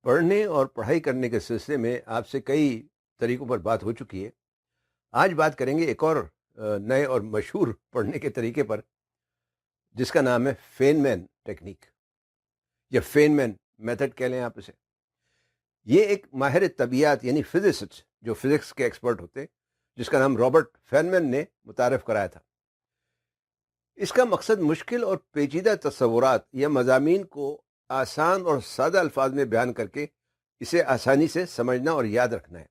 پڑھنے اور پڑھائی کرنے کے سلسلے میں آپ سے کئی طریقوں پر بات ہو چکی ہے۔ آج بات کریں گے ایک اور نئے اور مشہور پڑھنے کے طریقے پر، جس کا نام ہے فین مین ٹیکنیک یا فین مین میتھڈ کہہ لیں آپ اسے۔ یہ ایک ماہر طبیعیات یعنی فزسسٹ جو فزکس کے ایکسپرٹ ہوتے ہیں، جس کا نام رابرٹ فین نے متعارف کرایا تھا۔ اس کا مقصد مشکل اور پیچیدہ تصورات یا مضامین کو آسان اور سادہ الفاظ میں بیان کر کے اسے آسانی سے سمجھنا اور یاد رکھنا ہے۔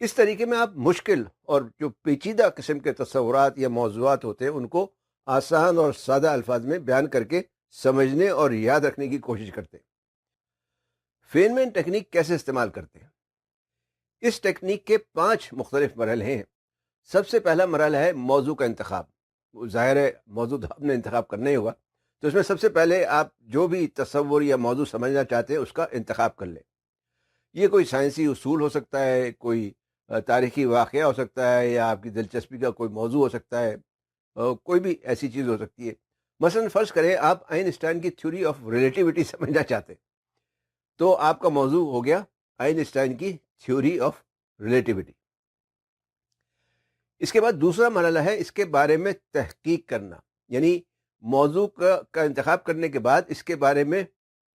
اس طریقے میں آپ مشکل اور جو پیچیدہ قسم کے تصورات یا موضوعات ہوتے ہیں ان کو آسان اور سادہ الفاظ میں بیان کر کے سمجھنے اور یاد رکھنے کی کوشش کرتے ہیں۔ فین مین ٹیکنیک کیسے استعمال کرتے ہیں؟ اس ٹیکنیک کے 5 مختلف مرحلے ہیں۔ سب سے پہلا مرحلہ ہے موضوع کا انتخاب۔ ظاہر ہے موضوع آپ نے انتخاب کرنا ہی ہوگا، تو اس میں سب سے پہلے آپ جو بھی تصور یا موضوع سمجھنا چاہتے ہیں اس کا انتخاب کر لیں۔ یہ کوئی سائنسی اصول ہو سکتا ہے، کوئی تاریخی واقعہ ہو سکتا ہے، یا آپ کی دلچسپی کا کوئی موضوع ہو سکتا ہے، کوئی بھی ایسی چیز ہو سکتی ہے۔ مثلا فرض کریں آپ آئنسٹائن کی تھیوری آف ریلیٹیوٹی سمجھنا چاہتے ہیں، تو آپ کا موضوع ہو گیا آئنسٹائن کی تھیوری آف ریلیٹیوٹی۔ اس کے بعد دوسرا مرحلہ ہے اس کے بارے میں تحقیق کرنا، یعنی موضوع کا انتخاب کرنے کے بعد اس کے بارے میں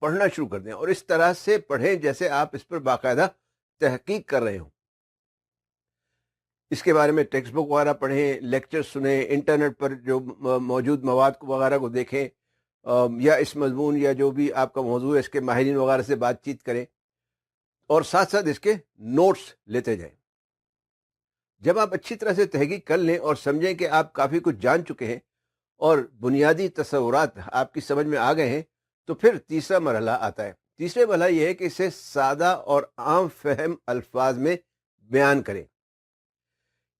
پڑھنا شروع کر دیں، اور اس طرح سے پڑھیں جیسے آپ اس پر باقاعدہ تحقیق کر رہے ہوں۔ اس کے بارے میں ٹیکسٹ بک وغیرہ پڑھیں، لیکچر سنیں، انٹرنیٹ پر جو موجود مواد وغیرہ کو دیکھیں، یا اس مضمون یا جو بھی آپ کا موضوع ہے اس کے ماہرین وغیرہ سے بات چیت کریں، اور ساتھ ساتھ اس کے نوٹس لیتے جائیں۔ جب آپ اچھی طرح سے تحقیق کر لیں اور سمجھیں کہ آپ کافی کچھ جان چکے ہیں اور بنیادی تصورات آپ کی سمجھ میں آ گئے ہیں، تو پھر تیسرا مرحلہ آتا ہے۔ تیسرا مرحلہ یہ ہے کہ اسے سادہ اور عام فہم الفاظ میں بیان کریں،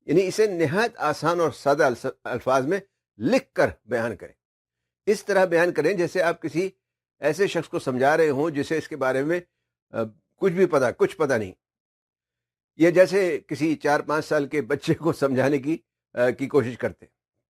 یعنی اسے نہایت آسان اور سادہ الفاظ میں لکھ کر بیان کریں۔ اس طرح بیان کریں جیسے آپ کسی ایسے شخص کو سمجھا رہے ہوں جسے اس کے بارے میں کچھ پتہ نہیں، یہ جیسے کسی 4-5 سال کے بچے کو سمجھانے کی کوشش کرتے ہیں۔